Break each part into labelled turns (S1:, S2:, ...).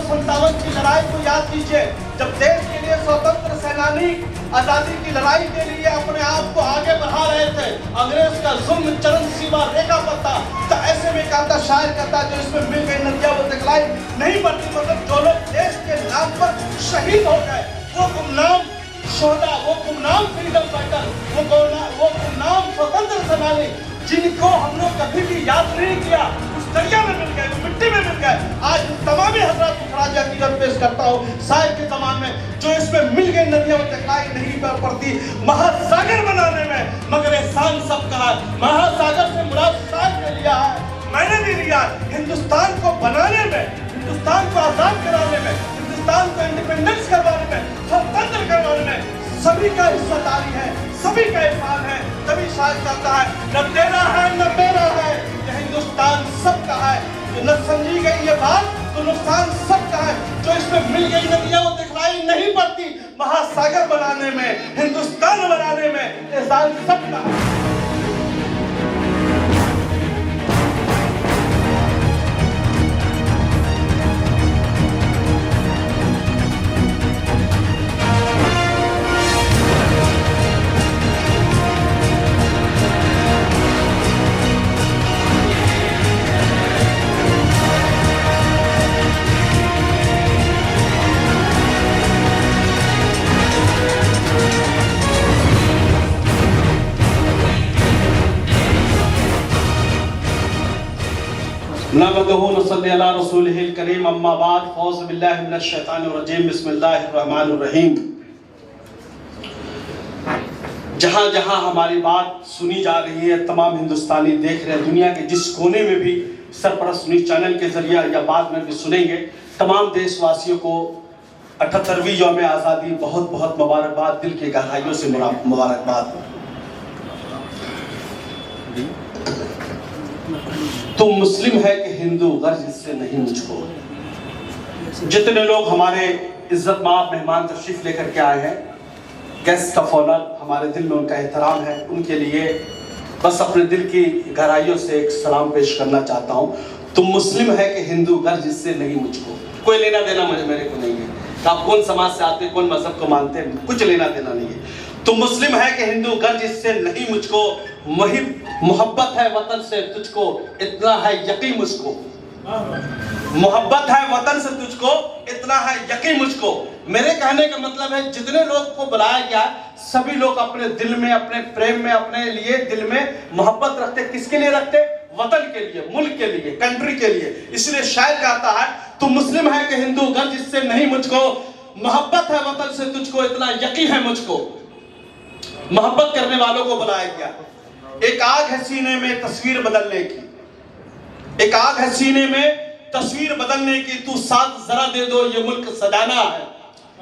S1: 1857 की लड़ाई को याद कीजिए, जब देश के लिए स्वतंत्र सेनानी आजादी की लड़ाई के लिए अपने आप को आगे बढ़ा रहे थे, अंग्रेज का जुल्म चरम सीमा रेखा पर था। तो ऐसे में कहता शायर कहता जो इसमें मिल गई नदियां वो दिखलाई नहीं पड़ती। मतलब जो लोग देश के नाम पर शहीद हो गए, वो गुमनाम शोहदा, वो गुमनाम फ्रीडम फाइटर, वो गुमनाम स्वतंत्र सेनानी जिनको हम लोग कभी भी याद नहीं किया, उस दरिया में मिल गए, उस मिट्टी में मिल गए। आज तमामी हजरत राजा की जब पेश करता हूँ शायर के ज़मान में, जो इसमें मिल गई नदियां वो दिखलाई नहीं पड़ती महासागर बनाने में, मगर एहसान सबका है। महासागर से मुराद शायर ने लिया है, मैंने भी लिया। हिंदुस्तान को बनाने में, हिंदुस्तान को आजाद कराने में, हिंदुस्तान को इंडिपेंडेंस करवाने में, स्वतंत्र करवाने में सभी का हिस्सेदारी है, सभी का एहसान है। तभी शायर कहता है न तेरा है न मेरा है, ये हिंदुस्तान सबका है। न समझी गई ये बात तो नुकसान सबका है। जो इसमें मिल गई नदियां वो दिखलाई नहीं पड़ती महासागर बनाने में, हिंदुस्तान बनाने में एहसान सबका है। नहमदुहु व नसल्ली अला रसूलिहिल करीम, अम्मा बाद, फ़ौज़ बिल्लाहि मिनश शैतानिर रजीम, बिस्मिल्लाहिर रहमानिर रहीम। जहाँ जहाँ हमारी बात सुनी जा रही है, तमाम हिंदुस्तानी देख रहे हैं, दुनिया के जिस कोने में भी सरपरस्त न्यूज़ चैनल के जरिए या बाद में भी सुनेंगे, तमाम देशवासियों को 78वीं यौम आज़ादी बहुत बहुत मुबारकबाद, दिल की गहराइयों से मुबारकबाद। तुम मुस्लिम है कि हिंदू, गर्ज इससे नहीं मुझको। जितने लोग हमारे इज्जत माफ मेहमान तशरीफ लेकर के आए हैं, गेस्ट ऑफ ऑनर, हमारे दिल में उनका एहतराम है, उनके लिए बस अपने दिल की गहराइयों से एक सलाम पेश करना चाहता हूँ। तुम मुस्लिम है कि हिंदू, गर्ज इससे नहीं मुझको। कोई लेना देना मेरे को नहीं है, आप कौन समाज से आते, कौन मजहब को मानते हैं, कुछ लेना देना नहीं है। तुम मुस्लिम है कि हिंदू, गर्ज इससे नहीं मुझको। मोहब्बत है वतन से तुझको, इतना है यकीन मुझको। मोहब्बत है वतन से तुझको, इतना है यकीन मुझको। मेरे कहने का मतलब है जितने लोग को बुलाया गया, सभी लोग अपने दिल में, अपने प्रेम में, अपने लिए दिल में मोहब्बत रखते। किसके लिए रखते? वतन के लिए, मुल्क के लिए, कंट्री के लिए। इसलिए शायर कहता है तुम मुस्लिम है कि हिंदू, गर्ज इससे नहीं मुझको। मोहब्बत है वतन से तुझको, इतना यकीन है मुझको। मोहब्बत करने वालों को बुलाया गया। एक आग है सीने में तस्वीर बदलने की, एक आग है सीने में तस्वीर बदलने की। तू साथ जरा दे दो ये मुल्क सजाना है,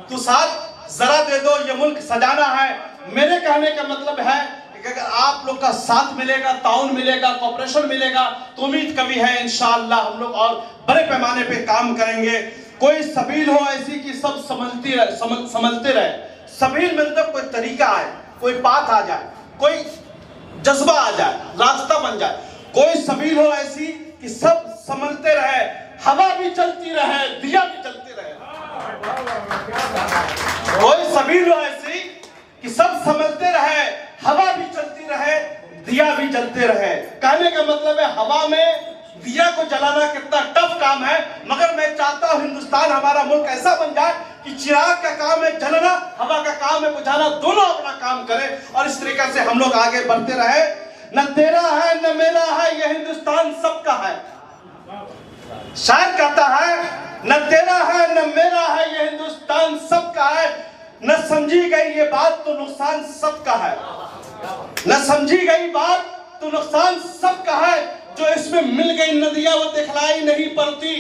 S1: तू साथ जरा दे दो ये मुल्क सजाना है। मेरे कहने का मतलब है कि अगर आप लोग का साथ मिलेगा, ताउन मिलेगा, कोऑपरेशन मिलेगा, तो उम्मीद कभी है इंशाअल्लाह हम लोग और बड़े पैमाने पे काम करेंगे। कोई सबील हो ऐसी कि सब समझते रहे। सबील मतलब कोई तरीका आए, कोई बात आ जाए, कोई जज्बा आ जाए, रास्ता बन जाए। कोई सबील हो ऐसी कि सब समझते रहे, हवा भी चलती रहे, दिया भी चलते रहे। कोई सबील हो ऐसी कि सब समझते रहे, हवा भी चलती रहे, दिया भी जलते रहे। कहने का मतलब है हवा में दिया को जलाना कितना टफ काम है, मगर मैं चाहता हूं हिंदुस्तान हमारा मुल्क ऐसा बन जाए कि चिराग का काम है जलना, हवा का काम है बुझाना, दोनों अपना काम करें और इस तरीके से हम लोग आगे बढ़ते रहे। न तेरा है न मेरा है, यह हिंदुस्तान सबका है। शायर कहता है न तेरा है न मेरा है, यह हिंदुस्तान सबका है। न समझी गई ये बात तो नुकसान सबका है, न समझी गई बात तो नुकसान सबका है। जो इसमें मिल गई नदियां वो दिखलाई नहीं पड़ती,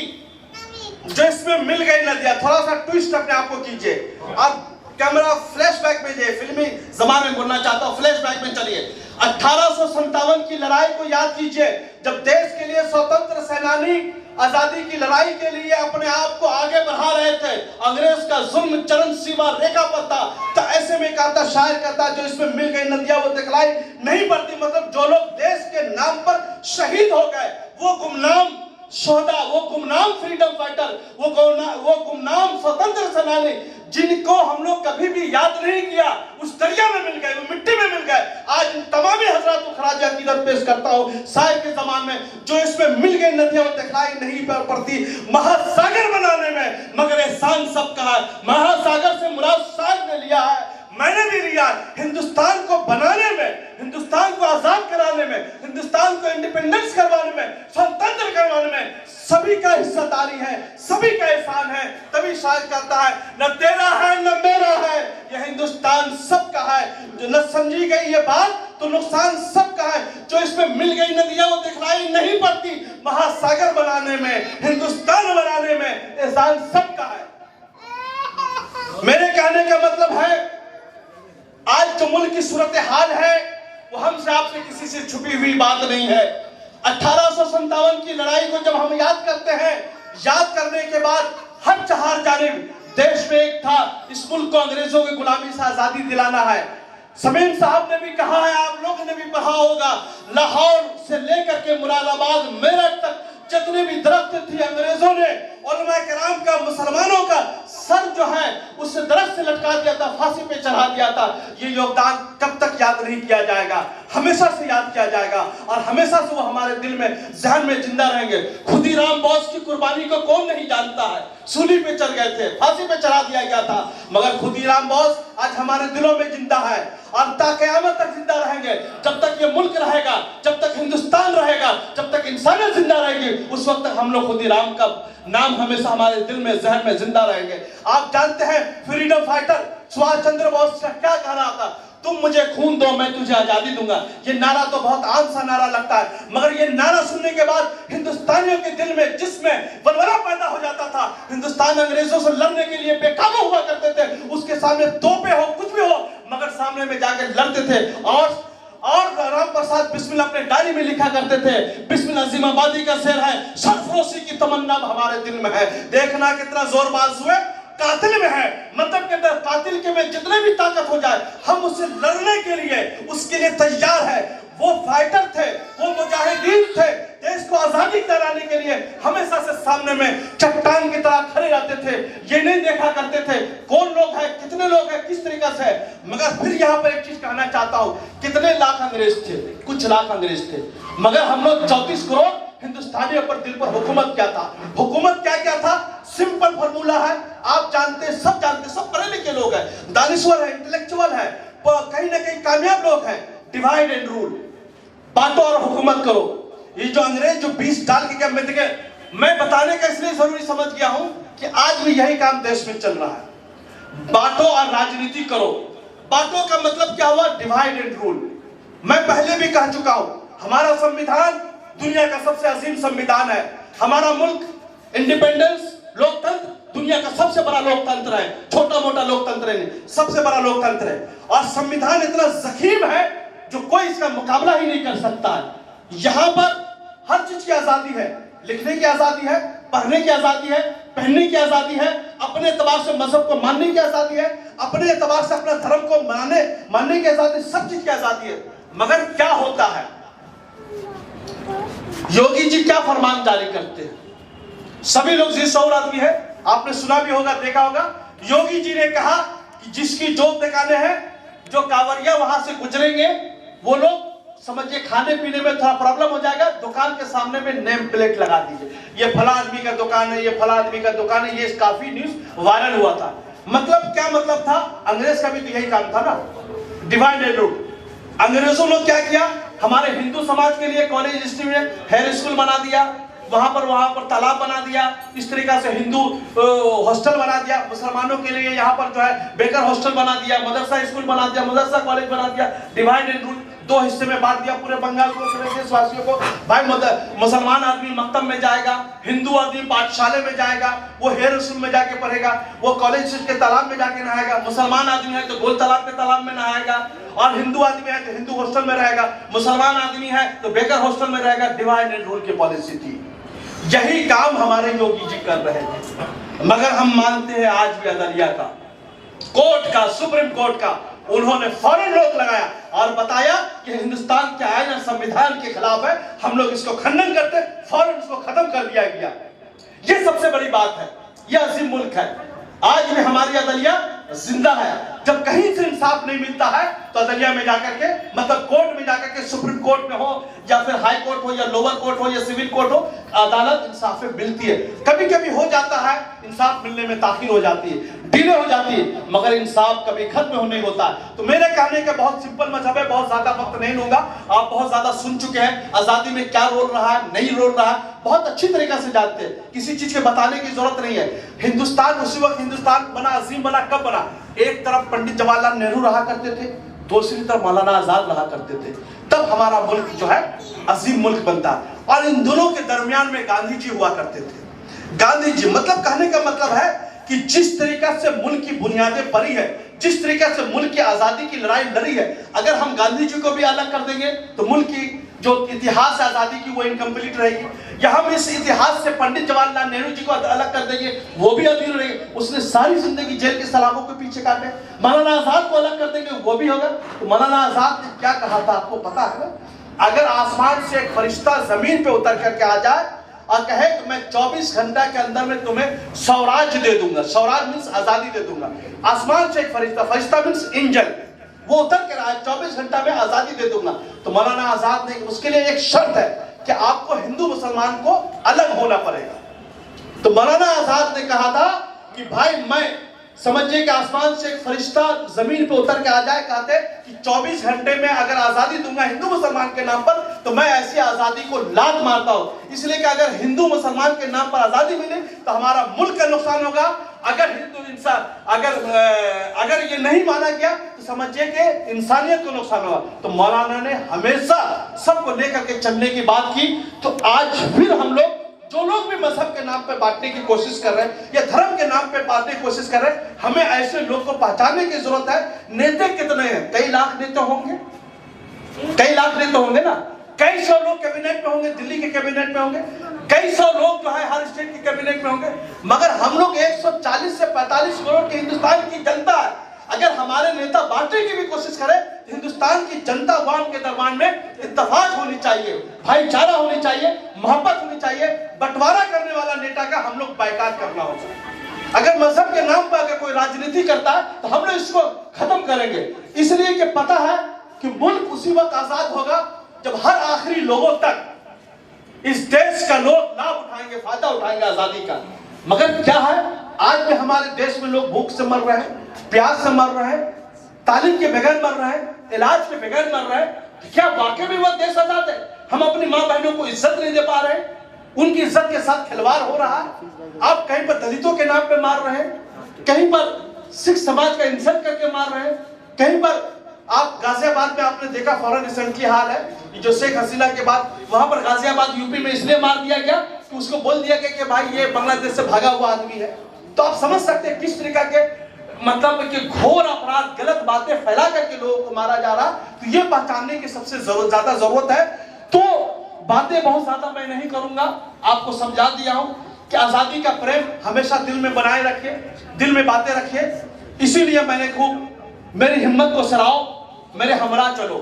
S1: जो इसमें मिल गई नदियां। थोड़ा सा ट्विस्ट अपने आप को कीजिए, अब कैमरा फ्लैशबैक में जाइए, फिल्मी जमाने में बोलना चाहता हूँ, फ्लैशबैक में चलिए। 1857 की लड़ाई को याद कीजिए, जब देश के लिए स्वतंत्र सेनानी आजादी की लड़ाई के लिए अपने आप को आगे बढ़ा रहे थे, अंग्रेज का जुल्म चरम सीमा रेखा पर था। तो ऐसे में कहता शायर कहता जो इसमें मिल गई नदियां वो दिखलाई नहीं पड़ती। मतलब जो लोग देश के नाम पर शहीद हो गए, वो गुमनाम शोहदा, वो गुमनाम फ्रीडम फाइटर, वो गुमनाम स्वतंत्र सेनानी जिनको हम लोग कभी भी याद नहीं किया, उस दरिया में मिल गए, वो मिट्टी में मिल गए। आज तमाम हजरात को खराज अकीदत पेश करता हूँ साहिब के जमान में, जो इसमें मिल गई नदियां दिखाई नहीं पड़ती महासागर बनाने में, मगर एहसान सबका है। महासागर से मुराद साहब ने लिया है, मैंने भी लिया। हिंदुस्तान को बनाने में, हिंदुस्तान को आजाद कराने में, हिंदुस्तान को इंडिपेंडेंस करवाने में, स्वतंत्र करवाने में सभी का हिस्सेदारी है, सभी का एहसान है। तभी शायर कहता है न तेरा है न मेरा है, यह हिंदुस्तान सबका है। जो न समझी गई ये बात तो नुकसान सबका है। जो इसमें मिल गई नदियां वो दिखलाई नहीं पड़ती, महासागर बनाने में, हिंदुस्तान बनाने में एहसान सबका है। मेरे कहने का मतलब है आज जो मुल्क की सूरत हाल है वो हमसे आपसे किसी से छुपी हुई बात नहीं है। 1857 की लड़ाई को जब हम याद करते हैं, याद करने के बाद हर चार जानिब देश में एक था, इस मुल्क को अंग्रेजों की गुलामी से आजादी दिलाना है। समीम साहब ने भी कहा है, आप लोगों ने भी पढ़ा होगा, लाहौर से लेकर के मुरादाबाद मेरठ तक जितने भी दरख्त थी अंग्रेजों ने उलमा किराम का, मुसलमानों का सर जो है उस दरख्त से लटका दिया था, फांसी पे चढ़ा दिया था। ये योगदान कब तक याद नहीं किया जाएगा, हमेशा से याद किया जाएगा और हमेशा से वो हमारे दिल में, जहन में जिंदा रहेंगे। खुदीराम बोस की कुर्बानी को कौन नहीं जानता है, सूली पे चढ़ गए थे, फांसी पे चढ़ा दिया गया था, मगर खुदीराम बोस आज हमारे दिलों में जिंदा है और क़यामत तक जिंदा रहेंगे। जब तक ये मुल्क रहेगा, जब तक हिंदुस्तान रहेगा, जब तक इंसानियत जिंदा रहेगी, उस वक्त तक हम लोग खुदीराम का नाम हमेशा हमारे दिल में, जहन में जिंदा रहेंगे। आप जानते हैं फ्रीडम फाइटर सुभाष चंद्र बोस का क्या कहना था, तुम मुझे खून दो मैं तुझे आजादी दूंगा। ये नारा तो बहुत आम सा नारा लगता है, मगर ये नारा सुनने के बाद हिंदुस्तानियों के दिल में, जिसमें बलबला पैदा हो जाता था। हिंदुस्तान अंग्रेजों से लड़ने के लिए बेकाबू हुआ करते थे, उसके सामने तोपे हो, कुछ भी हो, मगर सामने में जाकर लड़ते थे। और राम प्रसाद बिस्मिल अपने डायरी में लिखा करते थे, बिस्मिल अजीमाबादी का शेर है, सरफरोशी की तमन्ना हमारे दिल में है। देखना कितना जोरबाज हुए, कातिल में है, मतलब के अंदर कातिल के में जितने भी ताकत हो जाए, हम उससे लड़ने के लिए, उसके लिए तैयार है। वो फाइटर थे, वो मुजाहिदीन थे, देश को आजादी दिलाने के लिए हमेशा से सामने में चट्टान की तरह खड़े रहते थे। ये नहीं देखा करते थे कौन लोग हैं, कितने लोग हैं, किस तरीके से। मगर फिर यहाँ पर एक चीज कहना चाहता हूँ, कितने लाख अंग्रेज थे, कुछ लाख अंग्रेज थे, मगर हम लोग 34 करोड़ हिंदुस्तानियों पर दिल पर हुकूमत क्या था। हुकूमत क्या था, सिंपल फॉर्मूला है, आप जानते, सब जानते, सब पढ़े लिखे लोग हैं, दानिश्वर है, इंटेलेक्चुअल है, कहीं ना कहीं कामयाब लोग हैं। डिवाइड एंड रूल, बांटो और हुकूमत करो। ये जो अंग्रेज जो 20 डाल के क्या मिट गए, मैं बताने का इसलिए जरूरी समझ गया हूं कि आज भी यही काम देश में चल रहा है, बांटो और राजनीति करो। बांटो का मतलब क्या हुआ, डिवाइड एंड रूल। मैं पहले भी कह चुका हूं, हमारा संविधान दुनिया का सबसे अजीम संविधान है। हमारा मुल्क इंडिपेंडेंस, लोकतंत्र दुनिया का सबसे बड़ा लोकतंत्र है, छोटा मोटा लोकतंत्र नहीं, सबसे बड़ा लोकतंत्र है। और संविधान इतना जखीम है जो कोई इसका मुकाबला ही नहीं कर सकता है। यहां पर हर चीज की आजादी है, लिखने की आजादी है, पढ़ने की आजादी है, पहनने की आजादी है, अपने एतबार से मजहब को मानने की आजादी है, अपने एतबार से अपना धर्म को मानने की आजादी, सब चीज की आजादी है। मगर क्या होता है, योगी जी क्या फरमान जारी करते हैं, सभी लोग जी शऊर आदमी है, आपने सुना भी होगा, देखा होगा। योगी जी ने कहा कि जिसकी जो दुकानें हैं, जो कांवरिया वहां से गुजरेंगे, वो लोग समझिए खाने पीने में थोड़ा प्रॉब्लम हो जाएगा, दुकान के सामने में नेम प्लेट लगा दीजिए, ये फला आदमी का दुकान है, ये फला आदमी का दुकान है। ये काफी न्यूज वायरल हुआ था। मतलब क्या मतलब था, अंग्रेज का भी तो यही काम था ना, डिवाइड एंड रूल। अंग्रेजों ने क्या किया, हमारे हिंदू समाज के लिए कॉलेज स्ट्रीम में हेयर स्कूल बना दिया, वहां पर तालाब बना दिया, इस तरीका से हिंदू हॉस्टल बना दिया, मुसलमानों के लिए यहाँ पर जो है बेकर हॉस्टल बना दिया, मदरसा स्कूल बना दिया, मदरसा कॉलेज बना दिया। डिवाइड एंड रूल, दो हिस्से में बांट दिया पूरे बंगाल को, पूरे देशवासियों को। भाई मुसलमान आदमी मकतब में जाएगा, हिंदू आदमी पाठशाले में जाएगा, वो हेयर स्कूल में जाके पढ़ेगा, वो कॉलेज के तालाब में जाके नहाएगा। मुसलमान आदमी है तो गोल तालाब के तालाब में नहाएगा, और हिंदू आदमी है तो हिंदू हॉस्टल में रहेगा, मुसलमान आदमी है तो बेकर हॉस्टल में रहेगा। डिवाइड एंड रूल की पॉलिसी थी, यही काम हमारे योगी जी कर रहे थे। मगर हम मानते हैं आज भी अदलिया का, कोर्ट का, सुप्रीम कोर्ट का उन्होंने फौरन रोक लगाया और बताया कि हिंदुस्तान के आईन और संविधान के खिलाफ है, हम लोग इसको खंडन करते, फौरन इसको खत्म कर दिया गया। ये सबसे बड़ी बात है। यह अजीम मुल्क है। आज भी हमारी अदलिया जिंदा है। जब कहीं से इंसाफ नहीं मिलता है तो अदलिया में जाकर के, मतलब कोर्ट में जाकर के, सुप्रीम कोर्ट में हो या फिर हाई कोर्ट हो या लोअर कोर्ट हो या सिविल कोर्ट हो, अदालत इंसाफ मिलती है। कभी कभी हो जाता है इंसाफ मिलने में ताखीर हो जाती है, डिले हो जाती है, मगर इंसाफ कभी खत्म होने होता है। तो मेरे कहने का बहुत सिंपल मजहब है, बहुत ज्यादा वक्त नहीं लूंगा। आप बहुत ज्यादा सुन चुके हैं आजादी में क्या रोल रहा है, नहीं रोल रहा है, बहुत अच्छी तरीके से जानते हैं, किसी चीज के बताने की जरूरत नहीं है। हिंदुस्तान उसी वक्त हिंदुस्तान बना, अजीम बना, कब बना? एक तरफ पंडित जवाहरलाल नेहरू रहा करते थे, दूसरी तरफ मौलाना आजाद रहा करते थे, तब हमारा मुल्क जो है अजीम मुल्क बनता। और इन दोनों के दरमियान में गांधी जी हुआ करते थे। गांधी जी मतलब कहने का मतलब है कि जिस तरीका से मुल्क की बुनियादें पड़ी है, जिस तरीके से मुल्क की आजादी की लड़ाई लड़ी है, अगर हम गांधी जी को भी अलग कर देंगे तो मुल्क की जो इतिहास है आजादी की वो इनकम्प्लीट रहेगी। या हम इस इतिहास से पंडित जवाहरलाल नेहरू जी को अलग कर देंगे, वो भी अधूरी रहेगी। उसने सारी जिंदगी जेल के सलाखों के पीछे काटे। मौलाना आजाद को अलग कर देंगे, वो भी होगा। तो मौलाना आजाद ने क्या कहा था आपको पता है ना? अगर आसमान से एक फरिश्ता जमीन पे उतर करके आ जाए और कहे कि मैं 24 घंटा के अंदर में तुम्हें स्वराज दे दूंगा, स्वराज मीन्स आजादी दे दूंगा। आसमान से एक फरिश्ता, फरिश्ता मीन्स एंजल, वो उतर के रहा है 24 घंटा में आजादी दे दूंगा। तो मौलाना आजाद ने, उसके लिए एक शर्त है कि आपको हिंदू मुसलमान को अलग होना पड़ेगा। तो मौलाना आजाद ने कहा था कि भाई मैं समझिए कि आसमान से एक फरिश्ता जमीन पे उतर के आ जाए, कहते कि 24 घंटे में अगर आजादी दूंगा हिंदू मुसलमान के नाम पर, तो मैं ऐसी आजादी को लात मारता हूं। इसलिए कि अगर हिंदू मुसलमान के नाम पर आजादी मिले तो हमारा मुल्क का नुकसान होगा। अगर हिंदू इंसान अगर ये नहीं माना गया तो समझिए कि इंसानियत को नुकसान होगा। तो मौलाना ने हमेशा सबको लेकर के चलने की बात की। तो आज फिर हम लोग, जो लोग भी मजहब के नाम पे बांटने की कोशिश कर रहे हैं या धर्म के नाम पे बांटने की कोशिश कर रहे हैं, हमें ऐसे लोग को पहचानने की जरूरत है। नेता कितने हैं? कई लाख नेता होंगे, कई लाख नेता होंगे ना, कई सौ लोग कैबिनेट में होंगे, दिल्ली के कैबिनेट में होंगे, कई सौ लोग जो है हर स्टेट के कैबिनेट में होंगे, मगर हम लोग 140 से 45 करोड़ की हिंदुस्तान की जनता है। अगर हमारे नेता बांटने की भी कोशिश करें तो हिंदुस्तान की जनता अवाम के दरमियान में इत्तेफाक होनी चाहिए, भाईचारा होनी चाहिए, मोहब्बत होनी चाहिए। बंटवारा करने वाला नेता का हम लोग बायकाट करना होगा। अगर मजहब के नाम पर अगर कोई राजनीति करता है तो हम लोग इसको खत्म करेंगे। इसलिए कि पता है कि मुल्क उसी वक्त आजाद होगा जब हर आखिरी लोगों तक इस देश का लोग लाभ उठाएंगे, फायदा उठाएंगे आजादी का। मगर क्या है, आज भी हमारे देश में लोग भूख से मर रहे हैं, प्यास से मर रहे हैं, तालीम के बगैर मर रहे हैं, इलाज के बगैर मर रहे हैं। क्या वाकई में वह देश आजाद है? हम अपनी माँ बहनों को इज्जत नहीं दे पा रहे हैं, उनकी इज्जत के साथ खिलवाड़ हो रहा है। आप कहीं पर दलितों के नाम पे मार रहे हैं, कहीं पर सिख समाज का इंसल्ट करके मार रहे हैं, कहीं पर आप गाजियाबाद में आपने देखा फौरन रिसेंटली हाल है जो शेख हसीना के बाद वहां पर गाजियाबाद यूपी में इसलिए मार दिया गया कि उसको बोल दिया गया कि भाई ये बांग्लादेश से भागा हुआ आदमी है। तो आप समझ सकते हैं किस तरीका के मतलब कि घोर अपराध, गलत बातें फैला करके लोगों को मारा जा रहा। तो ये पहचानने की सबसे ज्यादा जरूरत है। तो बातें बहुत ज्यादा मैं नहीं करूंगा, आपको समझा दिया हूं कि आजादी का प्रेम हमेशा दिल में बनाए रखिए, दिल में बातें रखिए। इसीलिए मैंने खूब मेरी हिम्मत को सराहो, मेरे हमरा चलो।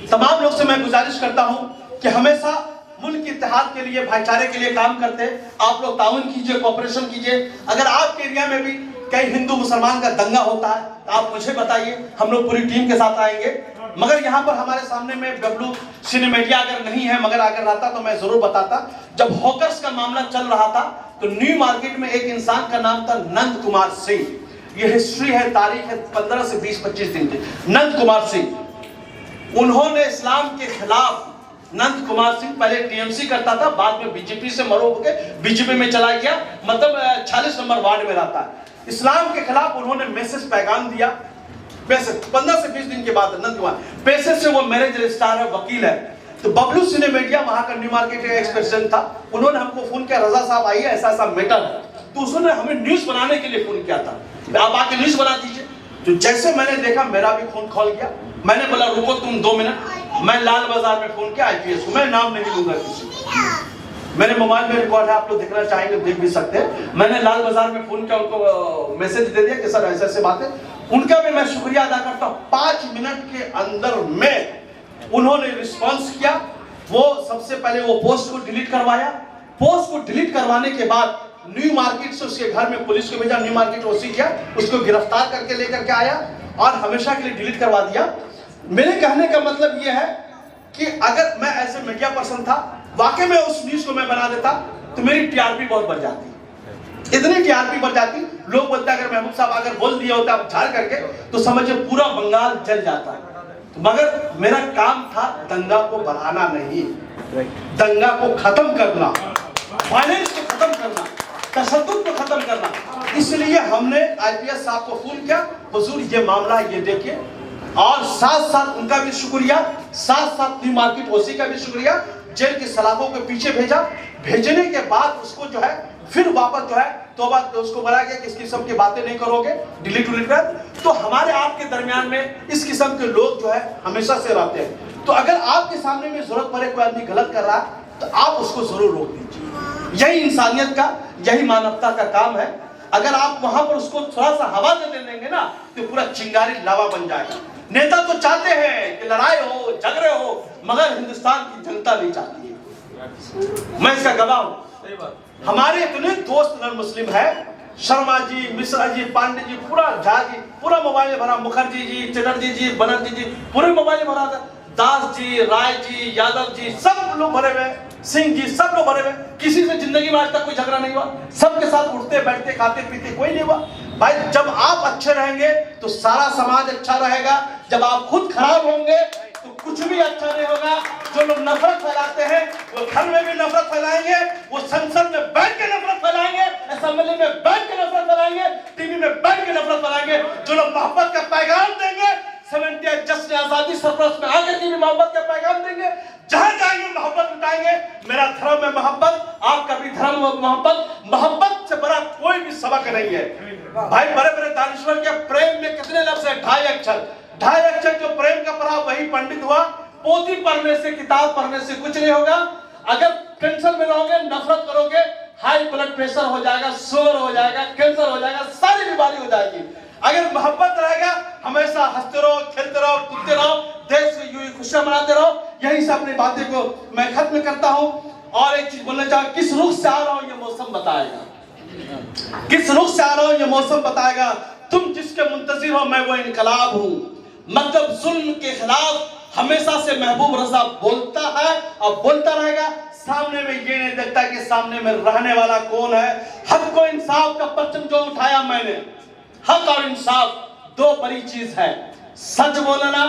S1: तमाम लोग से मैं गुजारिश करता हूं कि हमेशा मुल्क के इत्तेहाद के लिए, भाईचारे के लिए काम करते हैं। आप लोग ताउन कीजिए, कोऑपरेशन कीजिए। अगर आपके एरिया में भी कहीं हिंदू मुसलमान का दंगा होता है तो आप मुझे बताइए, हम लोग पूरी टीम के साथ आएंगे। मगर यहाँ पर हमारे सामने में डब्लू सिनेमीडिया अगर नहीं है, मगर अगर रहता तो मैं जरूर बताता। जब हॉकर्स का मामला चल रहा था तो न्यू मार्केट में एक इंसान का नाम था नंद कुमार सिंह। ये हिस्ट्री है, तारीख है 15 से 20-25 दिन की। नंद कुमार सिंह, उन्होंने इस्लाम के खिलाफ, नंद कुमार सिंह पहले टीएमसी करता था, बाद में बीजेपी से मरो होके बीजेपी में चला गया, मतलब 46 नंबर वार्ड में रहता है। इस्लाम के खिलाफ उन्होंने मैसेज पैगाम दिया। मैसेज 15 से 20 दिन के बाद नंद कुमार पैसे से वो मैरिज रजिस्ट्रार है, वकील है। तो बबलू सिनेमीडिया वहां का न्यू मार्केट का एक्स प्रेसिडेंट था, उन्होंने हमको फोन किया, रजा साहब आइए, ऐसा ऐसा मैटर है। तो उसने हमें न्यूज बनाने के लिए फोन किया था, आप आके न्यूज बना दीजिए। तो जैसे मैंने देखा मेरा भी फोन खोल गया। मैंने बोला रुको तुम 2 मिनट, मैं लाल बाजार में फोन किया आईपीएस को, मैं नाम नहीं लूंगा किसी, मेरे मोबाइल में रिकॉर्ड है, आप लोग देखना चाहेंगे देख भी सकते हैं। मैंने लाल बाजार में फोन किया, उनको मैसेज दे दिया कि सर ऐसे ऐसे बात है। उनका भी मैं शुक्रिया अदा करता हूँ। 5 मिनट के अंदर में उन्होंने रिस्पॉन्स किया। वो सबसे पहले वो पोस्ट को डिलीट करवाया। पोस्ट को डिलीट करवाने के बाद न्यू मार्केट से उसके घर में पुलिस को भेजा। न्यू मार्केट ओसी किया, उसको गिरफ्तार करके लेकर के आया और हमेशा के लिए डिलीट करवा दिया। मेरे कहने का मतलब ये है कि अगर मैं ऐसे मीडिया पर्सन था, वाकई में उस न्यूज को मैं बना देता तो मेरी टीआरपी बहुत बढ़ जाती, इतनी टीआरपी बढ़ जाती। लोग बोलते अगर महबूब साहब अगर बोल दिया होता झाड़ करके तो समझिए पूरा बंगाल जल जाता। मगर मेरा काम था दंगा को बढ़ाना नहीं, दंगा को खत्म करना, वायलेंस को खत्म करना, तशद्दुद को खत्म करना। इसलिए हमने आईपीएस साहब को फोन किया, हुजूर ये मामला ये देखिए, और साथ साथ उनका भी शुक्रिया, साथ साथ न्यू मार्केट ओसी का भी शुक्रिया। जेल के सलाखों के पीछे भेजा। भेजने के बाद उसको जो है फिर वापस जो है तौबा उसको बनाया गया कि इस किस्म की बातें नहीं करोगे, डिलीट डिलीट कर। तो हमारे आपके दरमियान में इस किस्म के लोग जो है हमेशा से रहते हैं। तो अगर आपके सामने में जरूरत पड़े कोई आदमी गलत कर रहा है तो आप उसको जरूर रोक दीजिए। यही इंसानियत का, यही मानवता का काम है। अगर आप वहां पर उसको थोड़ा सा हवा दे देंगे ना तो पूरा चिंगारी लावा बन जाएगा। नेता तो चाहते हैं कि लड़ाई हो, झगड़े हो, मगर हिंदुस्तान की जनता नहीं चाहती है। मैं इसका गवाह हूं। हमारे इतने दोस्त नर मुस्लिम है, शर्मा जी, मिश्रा जी, पांडे जी, पूरा झा जी, पूरा मोबाइल में भरा, मुखर्जी जी, चटर्जी जी, बनर्जी जी, पूरे मोबाइल में भरा था, दास जी, राय जी, यादव जी, सब लोग भरे हुए, सिंह जी, सब लोग भरे हुए। किसी से जिंदगी में आज तक कोई झगड़ा नहीं हुआ, सबके साथ उठते बैठते खाते पीते कोई नहीं हुआ। भाई जब आप अच्छे रहेंगे तो सारा समाज अच्छा रहेगा। जब आप खुद खराब होंगे तो कुछ भी अच्छा नहीं होगा। जो लोग नफरत फैलाते हैं वो घर में भी नफरत फैलाएंगे, वो संसद में बैठ के नफरत फैलाएंगे, असेंबली में बैठ के नफरत फैलाएंगे, टीवी में बैठ के नफरत फैलाएंगे। जो लोग मोहब्बत का पैगाम देंगे, 70 जश्न आजादी सरफरोश में आकर के भी मोहब्बत का पैगाम देंगे, जहां जाएंगे मोहब्बत उठाएंगे। मेरा धर्म है मोहब्बत, आपका भी धर्म मोहब्बत। मोहब्बत से बड़ा कोई भी सबक नहीं है। भाई बड़े बड़े दानिश्वर के प्रेम में कितने लफ्ज है? 2.5 अक्षर। 2.5 अक्षर जो प्रेम का पढ़ा वही पंडित हुआ। पोथी पढ़ने से, किताब पढ़ने से कुछ नहीं होगा। अगर टेंशन में रहोगे, नफरत करोगे, हाई ब्लड प्रेशर हो जाएगा, शुगर हो जाएगा, कैंसर हो जाएगा, सारी बीमारी हो जाएगी। अगर मोहब्बत रहेगा, हमेशा हंसते रहो, खेलते रहो, कूदते रहो, देश में यूं ही खुशियां मनाते रहो। यही से अपनी बातें को मैं खत्म करता हूं। और एक चीज बोलना चाहूं, किस रुख से आ रहा हूं ये मौसम बताएगा, किस रुख से आ रहा हूं ये मौसम बताएगा। तुम जिसके मुंतजिर हो मैं वो इनकलाब हूं। मतलब जुल्म के खिलाफ हमेशा से महबूब रजा बोलता है और बोलता रहेगा। सामने में ये नहीं देखता कि सामने में रहने वाला कौन है। हक को इंसाफ का परचम जो उठाया मैंने, हक और इंसाफ दो बड़ी चीज है, सच बोलना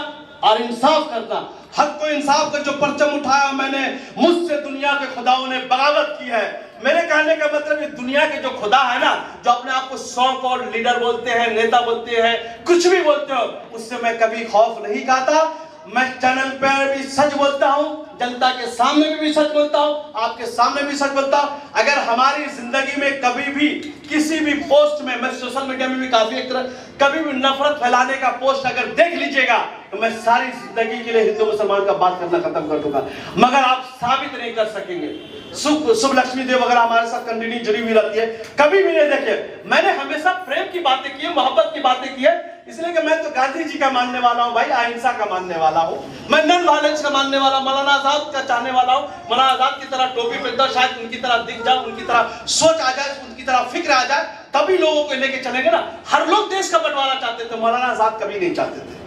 S1: और इंसाफ करना। हक को इंसाफ का जो परचम उठाया मैंने, मुझसे दुनिया के खुदाओं ने बगावत की है। मेरे कहने का मतलब ये दुनिया के जो खुदा है ना, जो अपने आप को शौक और लीडर बोलते हैं, नेता बोलते हैं, कुछ भी बोलते हो, उससे मैं कभी खौफ नहीं खाता। मैं चैनल पर भी सच बोलता हूं, जनता के सामने भी सच बोलता हूं, आपके सामने भी सच बोलता हूं। अगर हमारी जिंदगी में कभी भी किसी भी पोस्ट में, मैं सोशल मीडिया में भी काफी एक तरह कभी भी नफरत फैलाने का पोस्ट अगर देख लीजिएगा तो मैं सारी जिंदगी के लिए हिंदू मुसलमान का बात करना खत्म कर दूंगा, मगर आप साबित नहीं कर सकेंगे। शुभ लक्ष्मी देव वगैरह हमारे साथ कंटिन्यू जुड़ी हुई रहती है, कभी भी नहीं देखे। मैंने हमेशा प्रेम की बातें की है, मोहब्बत की बातें की है, इसलिए कि मैं तो गांधी जी का मानने वाला हूं भाई, अहिंसा का मानने वाला हूं, मैं नॉन वायलेंस का मानने वाला, मौलाना आजाद का चाहने वाला हूं। मौलाना आजाद की तरह टोपी पहनता, शायद उनकी तरह दिख जाऊं, उनकी तरह सोच आ जाए, उनकी तरह फिक्र आ जाए, तभी लोगों को लेके चलेंगे ना। हर लोग देश का बंटवारा चाहते थे, मौलाना आजाद कभी नहीं चाहते थे।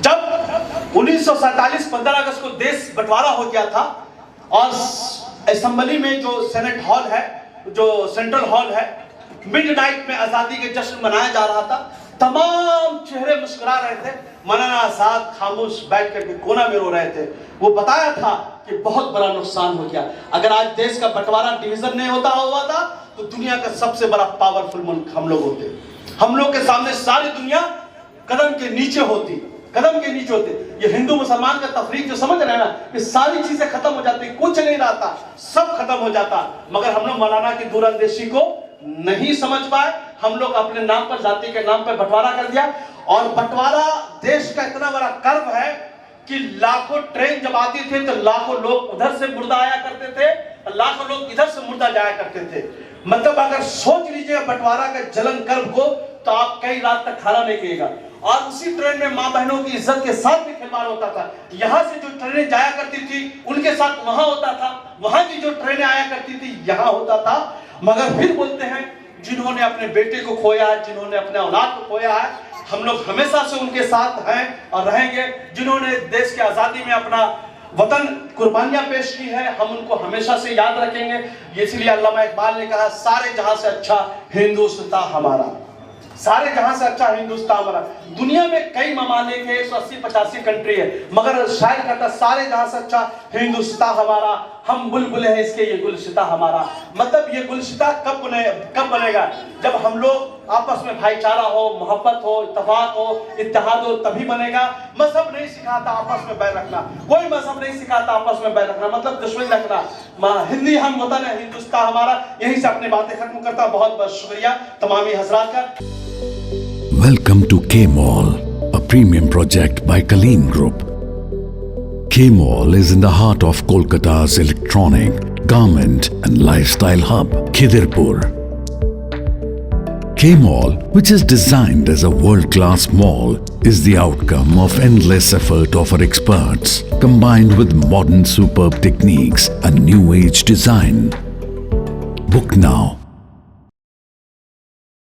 S1: जब 1947 15 अगस्त को देश बंटवारा हो गया था और असेंबली में जो सेनेट हॉल है, जो सेंट्रल हॉल है, मिडनाइट में आजादी के जश्न मनाया जा रहा था, तमाम चेहरे मुस्कुरा रहे थे। मौलाना आजाद खामोश बैठ करके कोना में रो रहे थे। वो बताया था कि बहुत बड़ा नुकसान हो गया। अगर आज देश का बंटवारा डिवीजन नहीं होता हुआ था तो दुनिया का सबसे बड़ा पावरफुल मुल्क हम लोग होते। हम लोग के सामने सारी दुनिया कदम के नीचे होती, कदम के नीचे होते। ये हिंदू मुसलमान का तफरीक जो समझ रहे हैं ना, ये सारी चीजें खत्म हो जाती, कुछ नहीं रहता, सब खत्म हो जाता। मगर हम लोग मौलाना की दूरअंदेशी को नहीं समझ पाए। हम लोग अपने नाम पर, जाति के नाम पर बंटवारा कर दिया। और बंटवारा देश का इतना बड़ा कर्म है कि लाखों ट्रेन जब आती थे तो लाखों लोग उधर से मुर्दा आया करते थे, लाखों लोग इधर से मुर्दा जाया करते थे। मतलब अगर सोच लीजिए बंटवारा का जलन कर्म को, तो आप कई रात तक खाना नहीं खाइएगा। और उसी ट्रेन में माँ बहनों की इज्जत के साथ भी खिलवाड़ होता था। यहाँ से जो ट्रेनें जाया करती थी उनके साथ वहां होता था, वहां की जो ट्रेनें आया करती थी यहाँ होता था। मगर फिर बोलते हैं जिन्होंने अपने बेटे को खोया है, जिन्होंने अपने औलाद को खोया है, हम लोग हमेशा से उनके साथ हैं और रहेंगे। जिन्होंने देश की आजादी में अपना वतन कुर्बानियां पेश की है, हम उनको हमेशा से याद रखेंगे। इसलिए अल्लामा इकबाल ने कहा सारे जहां से अच्छा हिंदुस्तान हमारा, सारे जहां से अच्छा हिंदुस्तान हमारा। दुनिया में कई ममालिक है, 180-85 कंट्री है, मगर शायर कहता सारे जहां से अच्छा हिंदुस्तान हमारा, हम बुलबुल हैं इसके ये गुलशिता हमारा। मतलब ये गुलशिता कब बनेगा? जब हम लोग आपस में भाईचारा हो, मोहब्बत हो, इत्तेफाक हो, इत्तेहाद हो, तभी बनेगा। मजहब नहीं सिखाता आपस में बैर रखना, कोई मजहब नहीं सिखाता आपस में बैर रखना, मतलब दुश्मनी रखना। हिंदी हम वतन है, हिंदुस्तान हमारा। यही से अपनी बातें खत्म करता। बहुत बहुत शुक्रिया तमामी हजरात का।
S2: Welcome to K-Mall, a premium project by Kaleen Group. K-Mall is in the heart of Kolkata's electronic, garment and lifestyle hub, Khidirpur. K-Mall, which is designed as a world-class mall, is the outcome of endless effort of our experts, combined with modern superb techniques and new age design. Book now